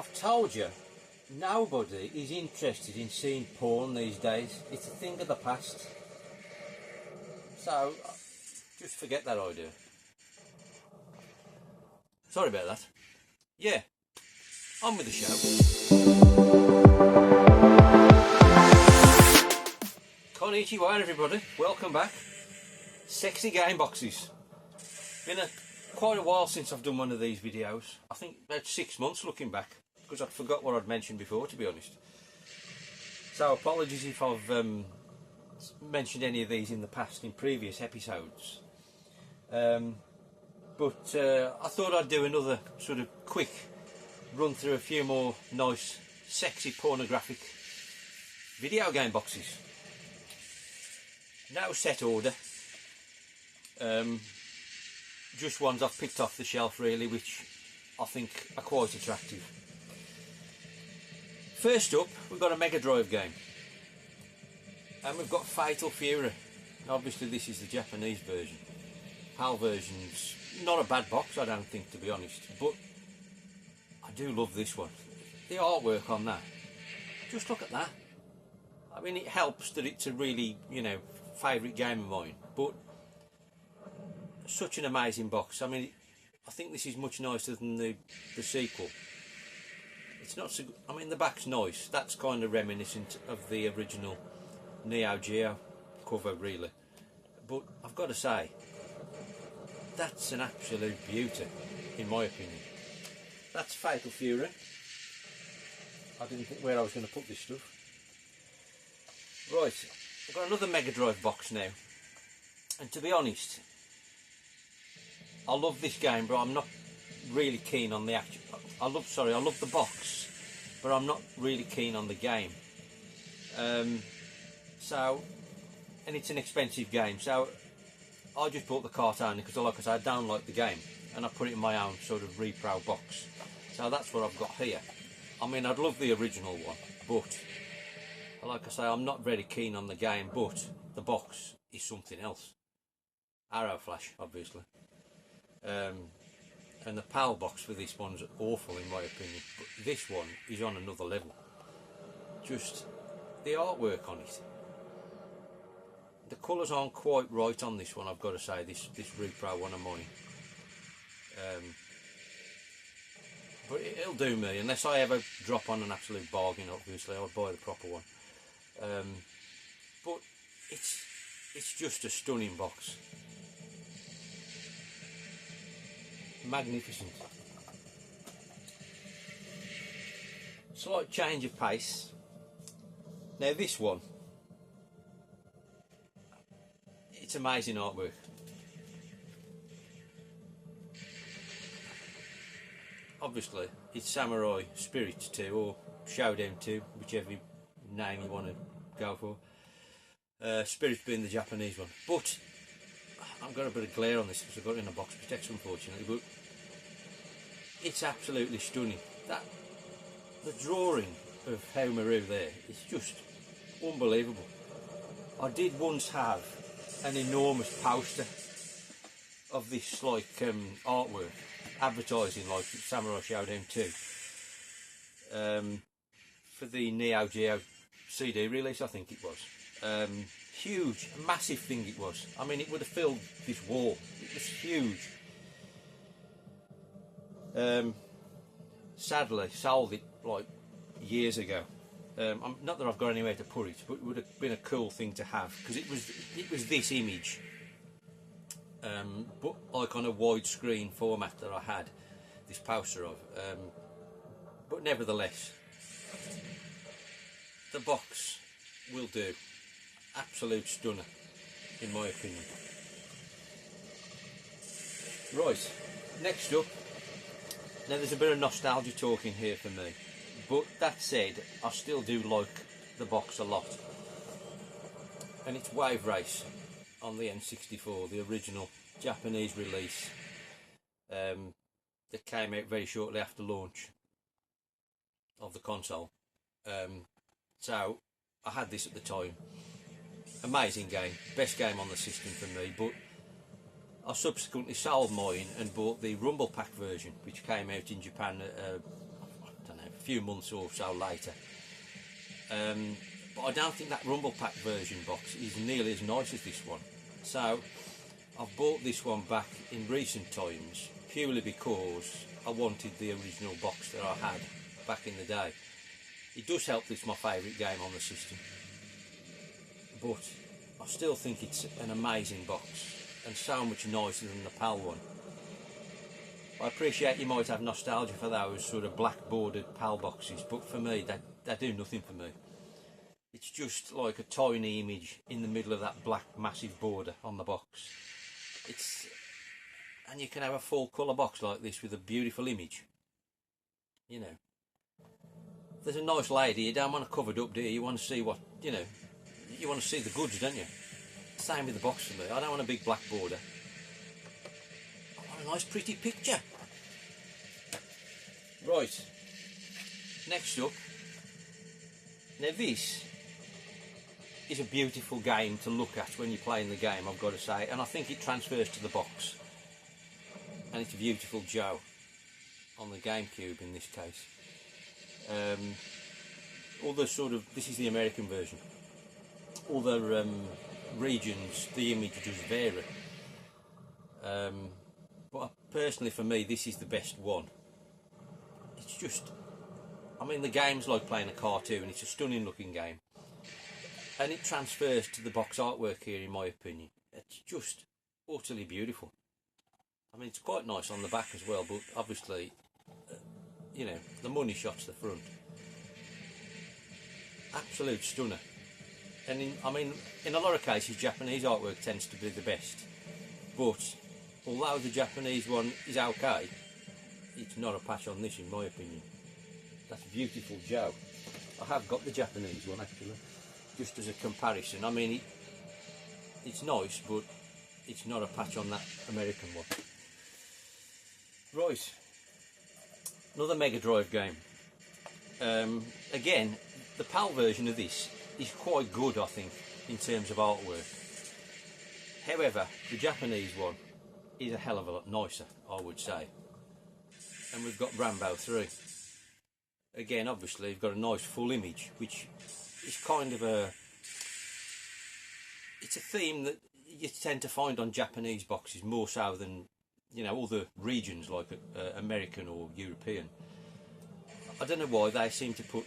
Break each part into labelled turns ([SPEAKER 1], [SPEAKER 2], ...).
[SPEAKER 1] I've told you, nobody is interested in seeing porn these days. It's a thing of the past. So, just forget that idea. Sorry about that. Yeah, on with the show. Konnichiwa everybody, welcome back. Sexy game boxes. Been quite a while since I've done one of these videos. I think about 6 months looking back, because I forgot what I'd mentioned before, to be honest. So apologies if I've mentioned any of these in the past, in previous episodes. But I thought I'd do another sort of quick run through a few more nice, sexy, pornographic video game boxes. No set order. Just ones I've picked off the shelf really, which I think are quite attractive. First up, we've got a megadrive game. And we've got Fatal Fury. Obviously this is the Japanese version. PAL version's not a bad box, I don't think, to be honest, but I do love this one. The artwork on that, just look at that. I mean, it helps that it's a really, favourite game of mine, but such an amazing box. I mean, I think this is much nicer than the sequel. It's not so, I mean, the back's nice. That's kind of reminiscent of the original Neo cover, really. But I've got to say, that's an absolute beauty, in my opinion. That's Fatal Fury. I didn't think where I was going to put this stuff. Right, I've got another Mega Drive box now. And to be honest, I love this game, but I'm not really keen on the actual... I love the box, but I'm not really keen on the game. And it's an expensive game, so I just bought the cart only because, like I said, I don't like the game, and I put it in my own sort of repro box. So that's what I've got here. I mean, I'd love the original one, but like I say, I'm not very keen on the game, but the box is something else. Arrow flash, obviously. And the PAL box for this one's awful in my opinion, but this one is on another level. Just the artwork on it. The colours aren't quite right on this one, I've got to say, this repro one of mine. But it'll do me, unless I ever drop on an absolute bargain, obviously, I'll buy the proper one. But it's just a stunning box. Magnificent. Slight change of pace. Now this one, it's amazing artwork. Obviously it's Samurai Spirit 2 or Showdown 2, whichever name you want to go for. Spirit being the Japanese one, but I've got a bit of glare on this because I've got it in a box protection, unfortunately, but it's absolutely stunning. The drawing of Haumaru there is just unbelievable. I did once have an enormous poster of this artwork advertising like Samurai Showdown 2 for the neogeo CD release, I think it was. Huge, massive thing it was. I mean, it would have filled this wall. It was huge. Sadly sold it like years ago. Not that I've got anywhere to put it, but it would have been a cool thing to have, because it was this image, but like on a widescreen format that I had this poster of. But nevertheless, the box will do. Absolute stunner, in my opinion. Right, next up. Now there's a bit of nostalgia talking here for me, but that said, I still do like the box a lot. And it's Wave Race on the N64, the original Japanese release that came out very shortly after launch of the console. So I had this at the time. Amazing game, best game on the system for me, but I subsequently sold mine and bought the Rumble Pack version, which came out in Japan, I don't know, few months or so later. But I don't think that Rumble Pack version box is nearly as nice as this one. So I've bought this one back in recent times purely because I wanted the original box that I had back in the day. It does help that it's my favourite game on the system, but I still think it's an amazing box and so much nicer than the PAL one. I appreciate you might have nostalgia for those sort of black bordered PAL boxes, but for me they do nothing for me. It's just like a tiny image in the middle of that black massive border on the box. And you can have a full colour box like this with a beautiful image. You know, if there's a nice lady, you don't want it covered up, do you? You want to see what, you know, you want to see the goods, don't you? Same with the box for me. I don't want a big black border. I want a nice pretty picture. Right, next up, now this is a beautiful game to look at when you're playing the game, I've got to say, and I think it transfers to the box, and it's a beautiful Joe on the GameCube in this case. All the sort of, this is the American version, all the regions, the image does vary, but personally for me this is the best one. It's just, I mean, the game's like playing a cartoon. It's a stunning looking game, and it transfers to the box artwork here, in my opinion. It's just utterly beautiful. I mean, it's quite nice on the back as well, but obviously, you know, the money shot's the front. Absolute stunner. And I mean, in a lot of cases, Japanese artwork tends to be the best. But although the Japanese one is okay, it's not a patch on this, in my opinion. That's beautiful Joe. I have got the Japanese one actually, just as a comparison. I mean, it's nice, but it's not a patch on that American one. Right, another Mega Drive game. Again, the PAL version of this is quite good, I think, in terms of artwork. However, the Japanese one is a hell of a lot nicer, I would say. And we've got Rambo 3. Again, obviously, you've got a nice full image, which is kind of it's a theme that you tend to find on Japanese boxes more so than, you know, other regions like American or European. I don't know why they seem to put,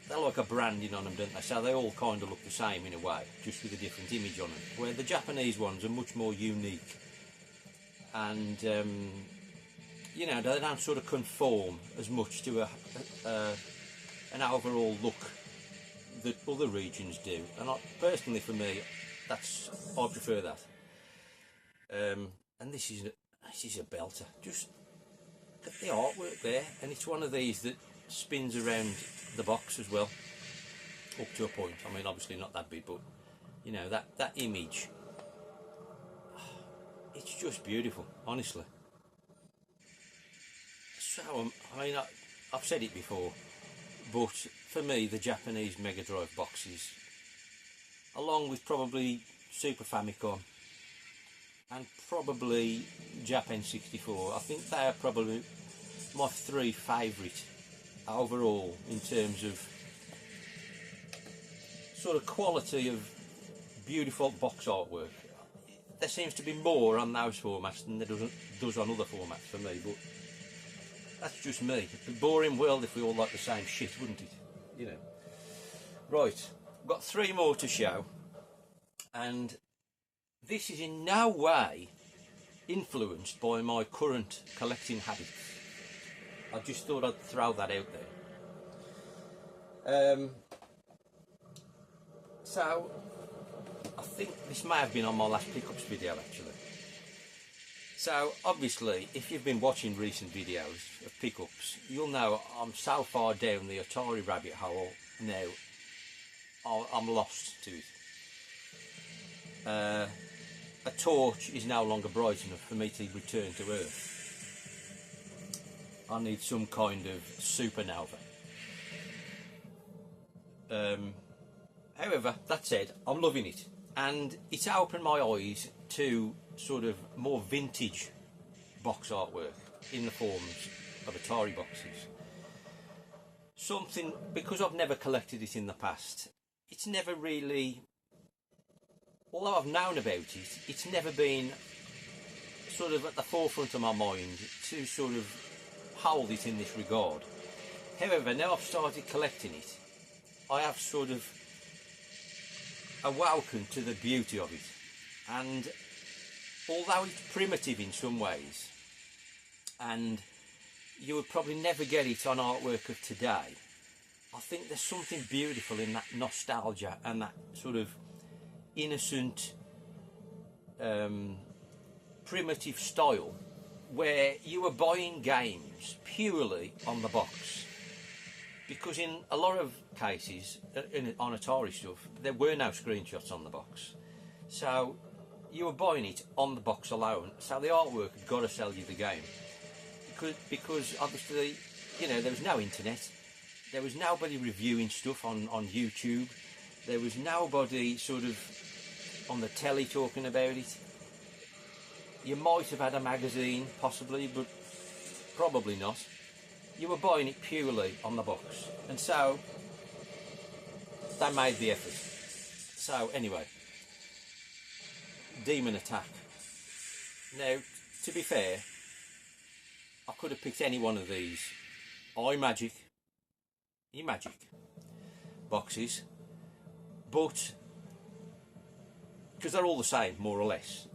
[SPEAKER 1] they're like a branding on them, don't they? So they all kind of look the same in a way, just with a different image on them. Where the Japanese ones are much more unique, and you know, they don't sort of conform as much to an overall look that other regions do. And personally, for me, I prefer that. And this is a belter. Just look at the artwork there, and it's one of these that spins around the box as well, up to a point. I mean, obviously not that big, but you know, that image, it's just beautiful, honestly. So I mean, I've said it before, but for me, the Japanese Mega Drive boxes, along with probably Super Famicom and probably Japan 64, I think they are probably my three favourite overall in terms of sort of quality of beautiful box artwork. There seems to be more on those formats than there does on other formats for me, but that's just me. It'd be a boring world if we all like the same shit, wouldn't it? You know. Right, I've got three more to show, and this is in no way influenced by my current collecting habits. I just thought I'd throw that out there. So, I think this may have been on my last pickups video actually. So, obviously, if you've been watching recent videos of pickups, you'll know I'm so far down the Atari rabbit hole now, I'm lost to it. A torch is no longer bright enough for me to return to Earth. I need some kind of supernova. However, that said, I'm loving it, and it's opened my eyes to sort of more vintage box artwork in the forms of Atari boxes. something, because I've never collected it in the past, it's never really, although I've known about it, it's never been sort of at the forefront of my mind to sort of hold it in this regard. However, now I've started collecting it, I have sort of awoken to the beauty of it. And although it's primitive in some ways, and you would probably never get it on artwork of today, I think there's something beautiful in that nostalgia and that sort of innocent, primitive style, where you were buying games purely on the box. Because in a lot of cases, on Atari stuff, there were no screenshots on the box. So you were buying it on the box alone, so the artwork had got to sell you the game. Because obviously, you know, there was no internet, there was nobody reviewing stuff on YouTube, there was nobody sort of on the telly talking about it. You might have had a magazine, possibly, but probably not. You were buying it purely on the box, and so they made the effort. So anyway, Demon Attack. Now, to be fair, I could have picked any one of these iMagic boxes, but because they're all the same, more or less.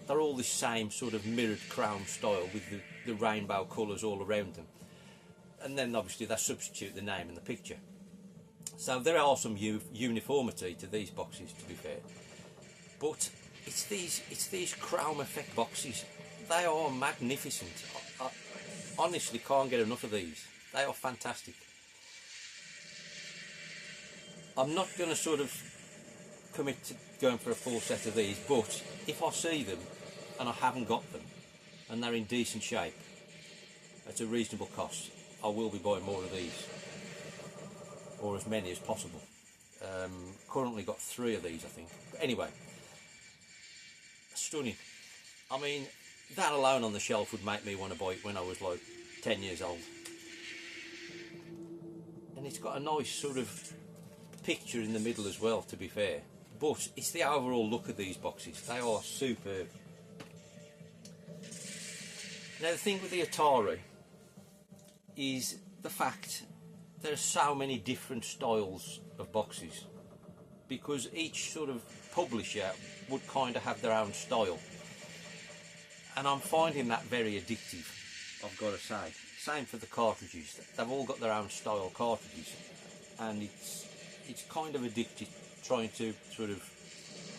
[SPEAKER 1] They're all the same sort of mirrored crown style with the rainbow colours all around them. And then obviously they substitute the name and the picture. So there are some uniformity to these boxes, to be fair. But it's these chrome effect boxes. They are magnificent. I honestly can't get enough of these. They are fantastic. I'm not going to sort of commit to going for a full set of these, but if I see them and I haven't got them and they're in decent shape at a reasonable cost, I will be buying more of these, or as many as possible. Currently got 3 of these, I think. But anyway, stunning. I mean, that alone on the shelf would make me want to buy it when I was like 10 years old. And it's got a nice sort of picture in the middle as well, to be fair. But it's the overall look of these boxes. They are superb. Now the thing with the Atari is the fact there are so many different styles of boxes, because each sort of publisher would kind of have their own style, and I'm finding that very addictive, I've got to say. Same for the cartridges, they've all got their own style cartridges, and it's kind of addictive trying to sort of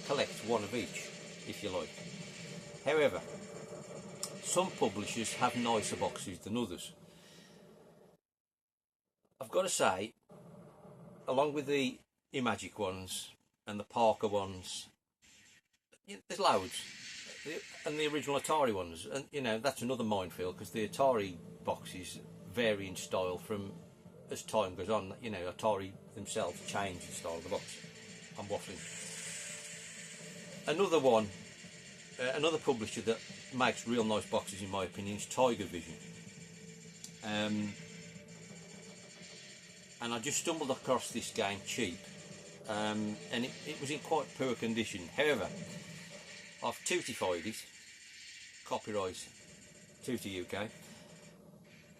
[SPEAKER 1] collect one of each, if you like. However, some publishers have nicer boxes than others. I've got to say, along with the iMagic ones and the Parker ones, there's loads, and the original Atari ones, and you know, that's another minefield, because the Atari boxes vary in style from as time goes on. You know, Atari themselves change the style of the box. I'm waffling. Another one, another publisher that makes real nice boxes in my opinion is Tiger Vision. And I just stumbled across this game cheap, and it was in quite poor condition. However, I've tutified it, copyright Tutti UK,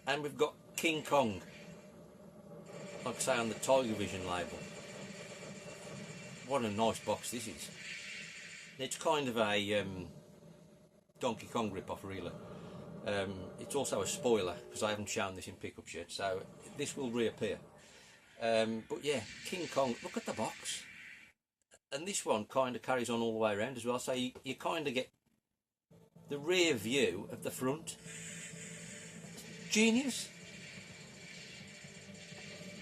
[SPEAKER 1] and we've got King Kong, like I say, on the Tiger Vision label. What a nice box this is. It's kind of a Donkey Kong rip-off, really. It's also a spoiler, because I haven't shown this in pickups yet, so this will reappear. But yeah, King Kong, look at the box. And this one kind of carries on all the way around as well, so you kind of get the rear view of the front. Genius.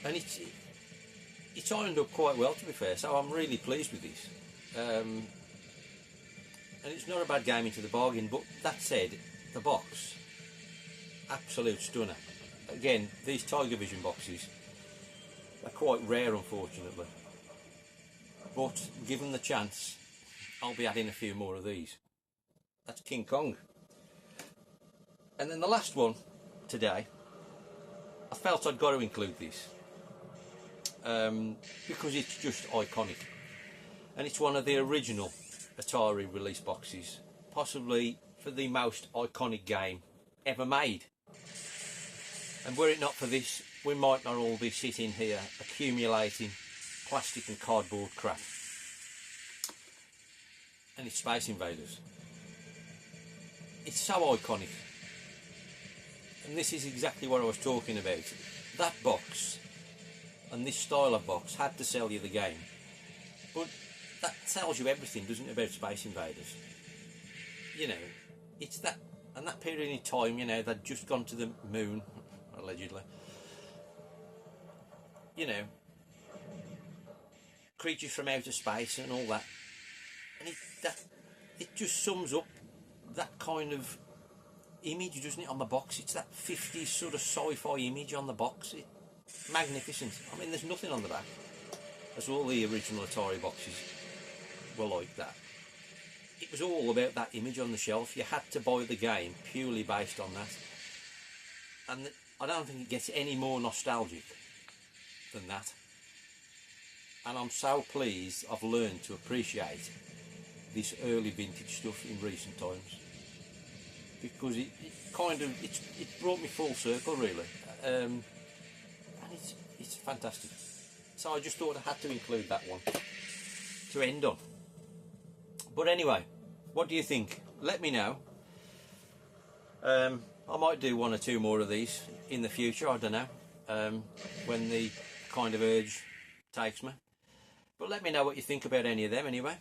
[SPEAKER 1] And it's ironed up quite well, to be fair, so I'm really pleased with this. And it's not a bad game into the bargain, but that said, the box, absolute stunner. Again, these Tiger Vision boxes are quite rare, unfortunately, but given the chance, I'll be adding a few more of these. That's King Kong. And then the last one today, I felt I'd got to include this, because it's just iconic, and it's one of the original Atari release boxes, possibly for the most iconic game ever made. And were it not for this, we might not all be sitting here accumulating plastic and cardboard crap. And it's Space Invaders. It's so iconic. And this is exactly what I was talking about. That box and this style of box had to sell you the game. But that tells you everything, doesn't it, about Space Invaders? You know, it's that, and that period in time, you know, they'd just gone to the moon, allegedly. You know, creatures from outer space and all that. And it just sums up that kind of image, doesn't it, on the box? It's that 50s sort of sci-fi image on the box. It's magnificent. I mean, there's nothing on the back, as all the original Atari boxes were like that. It was all about that image on the shelf. You had to buy the game purely based on that. And I don't think it gets any more nostalgic than that. And I'm so pleased I've learned to appreciate this early vintage stuff in recent times, because it brought me full circle, really, and it's fantastic. So I just thought I had to include that one to end on. But anyway, what do you think? Let me know. I might do one or two more of these in the future, I don't know, when the kind of urge takes me. But let me know what you think about any of them anyway.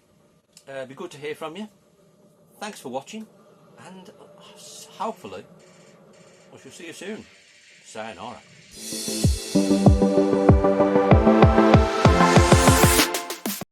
[SPEAKER 1] It'd be good to hear from you. Thanks for watching, and hopefully I shall see you soon. Sayonara.